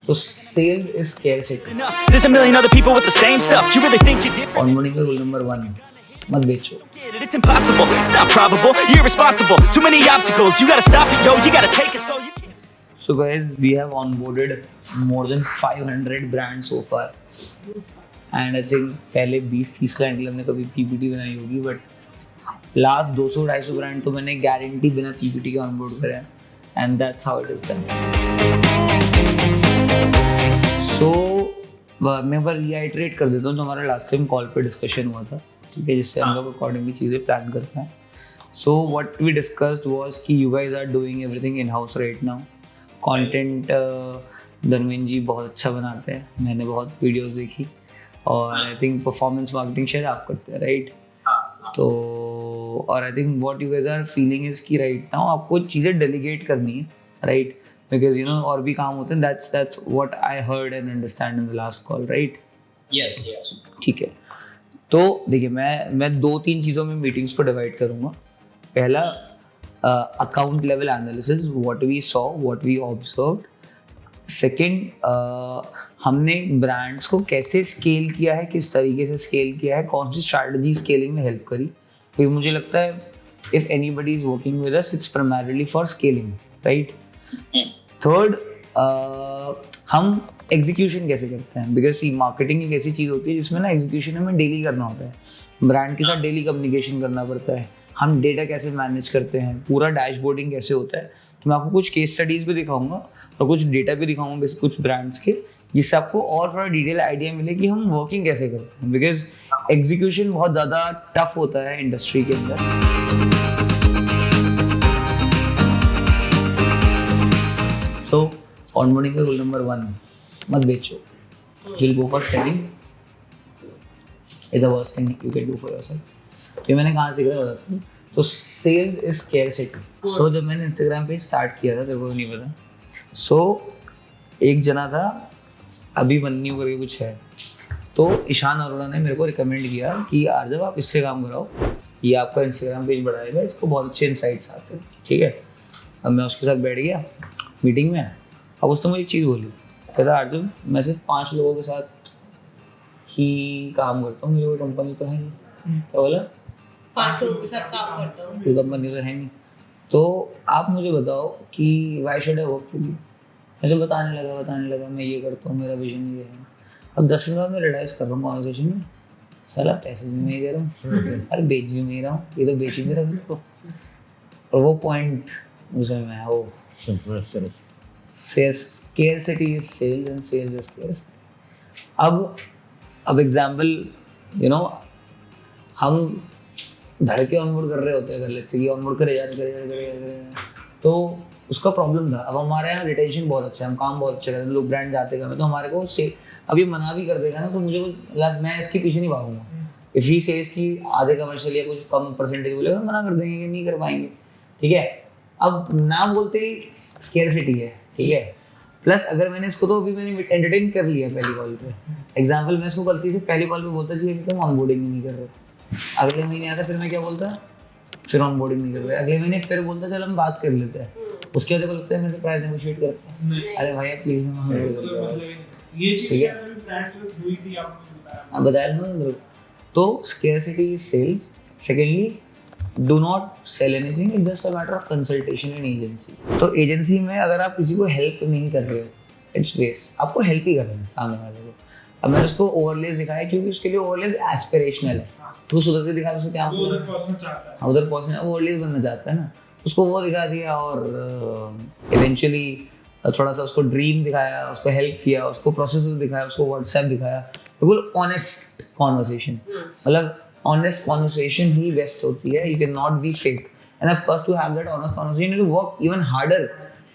तो sale is scarcity. There's a million other people with the same stuff. You really think you're different? Onboarding का rule number 1, मत बेचो। It's impossible. It's not probable. You're irresponsible. Too many obstacles. You gotta stop it, yo. You gotta take it slow. So guys, we have onboarded more than 500 brands so far, and I think पहले 20-30 client के लिए हमने कभी PPT बनाई होगी, but last 200-250 brand तो मैंने guarantee बिना PPT के ऑनबोर्ड करे हैं, and that's how it is done. So मैं एक बार रीआइटरेट कर देता हूँ जो हमारा लास्ट टाइम कॉल पे डिस्कशन हुआ था, ठीक है, जिससे हम लोग अकॉर्डिंगली चीज़ें प्लान करते हैं. So what we discussed was कि you guys are doing everything in house right now. Content Dharmendra ji बहुत अच्छा बनाते हैं, मैंने बहुत वीडियोस देखी, और आई थिंक परफॉर्मेंस मार्केटिंग शायद आप करते हैं, राइट? तो और I think what you guys are feeling is कि राइट नाउ आपको चीज़ें डेलीगेट करनी है, राइट? बिकॉज यू नो और भी काम होते हैं. That's what I heard and understand in the last call, right? Yes. ठीक है. तो देखिए मैं 2-3 चीज़ों में मीटिंग्स को डिवाइड करूँगा. पहला account level analysis, what we saw, what we observed. Second, हमने ब्रांड्स को कैसे स्केल किया है, किस तरीके से स्केल किया है, कौन सी स्ट्रैटेजी स्केलिंग में हेल्प करी. क्योंकि मुझे लगता है if anybody is working with us it's primarily for scaling, right? Third, हम एग्जीक्यूशन कैसे करते हैं, बिकॉज सी मार्केटिंग एक ऐसी चीज़ होती है जिसमें ना एग्जीक्यूशन हमें डेली करना होता है, ब्रांड के साथ डेली कम्युनिकेशन करना पड़ता है. हम डेटा कैसे मैनेज करते हैं, पूरा डैशबोर्डिंग कैसे होता है. तो मैं आपको कुछ केस स्टडीज़ भी दिखाऊंगा और कुछ डेटा भी दिखाऊंगा कुछ ब्रांड्स के, जिससे आपको और थोड़ा डिटेल आइडिया मिले कि हम वर्किंग कैसे करते हैं. बिकॉज एग्जीक्यूशन बहुत ज़्यादा टफ होता है इंडस्ट्री के अंदर. सो ऑनबोर्डिंग का रूल नंबर 1, मत बेचो. You'll go for selling is the worst thing you can do for yourself. ये मैंने कहाँ सीखा था बताता हूँ. तो सेल इज स्कैरसिटी. सो जब मैंने इंस्टाग्राम पे स्टार्ट किया था, तेरे को नहीं पता. सो एक जना था अभिमन्यु करके कुछ है, तो ईशान अरोड़ा ने मेरे को रिकमेंड किया कि यार जब आप इससे काम कराओ, ये आपका इंस्टाग्राम पेज बढ़ाएगा, इसको बहुत अच्छे इंसाइट्स आते हैं, ठीक है. अब मैं उसके साथ बैठ गया मीटिंग में. अब उसने मुझे एक चीज़ बोली, कहता अर्जुन मैं सिर्फ 5 लोगों के साथ ही काम करता हूँ, मेरी कोई कंपनी तो है नहीं. तो बोला 5 लोगों के साथ काम करता हूँ, कोई कंपनी तो है नहीं, तो आप मुझे बताओ कि why should I work for you. मैं तो बताने लगा मैं ये करता हूँ, मेरा विजन ये है. अब 10 मिनट बाद मैं रियलाइज़ कर रहा हूँ कॉन्वर्सेशन में, साला पैसे भी नहीं दे रहा हूँ, अरे बेच भी नहीं रहा हूँ, ये तो बेच ही नहीं रहा मेरे को. और वो पॉइंट मुझे मैं वो scarcity is sales and sales is scarcity. अब एग्जाम्पल यू नो हम धड़ के ऑनबोर्ड कर रहे होते हैं, लेट्स से कि ऑनबोर्ड करे जा रहे, तो उसका प्रॉब्लम था. अब हमारे यहाँ रिटेंशन बहुत अच्छा है, हम काम बहुत अच्छा करते हैं, लोग ब्रांड जाते हैं तो हमारे को से अभी मना भी कर देगा ना, तो मुझे मैं इसके पीछे नहीं भागूंगा. इफ ही सेज कि आधे कमर्शियल या कुछ कम परसेंटेज बोलेगा, मना कर देंगे कि नहीं कर पाएंगे, ठीक है. अब नाम बोलते ही स्कैरसिटी है, ठीक है. प्लस अगर मैंने इसको तो अभी मैंने एंटरटेन कर लिया पहली कॉल पे, एग्जांपल मैं इसको गलती से पहली कॉल पे बोलता जी अभी तुम ऑनबोर्डिंग नहीं कर रहे. अगले महीने आता फिर मैं क्या बोलता, फिर ऑनबोर्डिंग नहीं कर रहे. अगले महीने फिर बोलता चल हम बात कर लेते हैं. उसके बाद लगता है मैं तो प्राइस नेगोशिएट करता हूँ, अरे भैया प्लीज ये चीज़ क्या हुई थी आपने बताया ना. तो scarcity is sales. Secondly, do not sell anything, it's just a matter of consultation in agency. तो एजेंसी में अगर आप किसी को हेल्प नहीं कर रहे हो, इट्स वेस्ट. आपको हेल्प ही करना है सामने वाले को. अब मैंने उसको ओवरलेस दिखाया क्योंकि उसके लिए ओवरलेस एस्पिरेशनल है. तो सुधर के दिखा तो क्या उधर पहुंचना चाहता है, उधर पहुंचना ओवरलेस बनना चाहता है ना, उसको वो दिखा दिया और इवेंचुअली थोड़ा सा उसको ड्रीम दिखाया, उसको हेल्प किया, उसको प्रोसेस दिखाया, उसको व्हाट्सएप दिखाया. बिल्कुल ऑनेस्ट कॉन्वर्सेशन, मतलब honest conversation ही best होती है. You cannot be fake, and of course to have that honest conversation you need to work even harder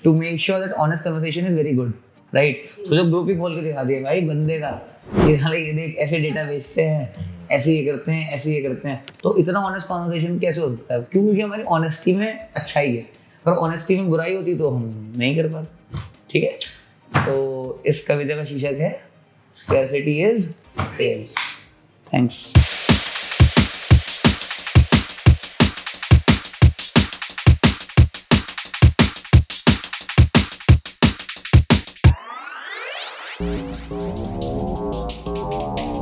to make sure that honest conversation is very good, right? So जब group ही खोल के दिखा दिया भाई बंदे का, ये देख ऐसे डेटा बेचते हैं, ऐसे ये करते हैं, ऐसे ये करते हैं, तो इतना honest conversation कैसे हो सकता है? क्योंकि हमारी honesty में अच्छा ही है, अगर honesty में बुराई होती तो हम नहीं कर पाते, ठीक है. तो इस कविता का शीर्षक है scarcity is sales. Thanks. है।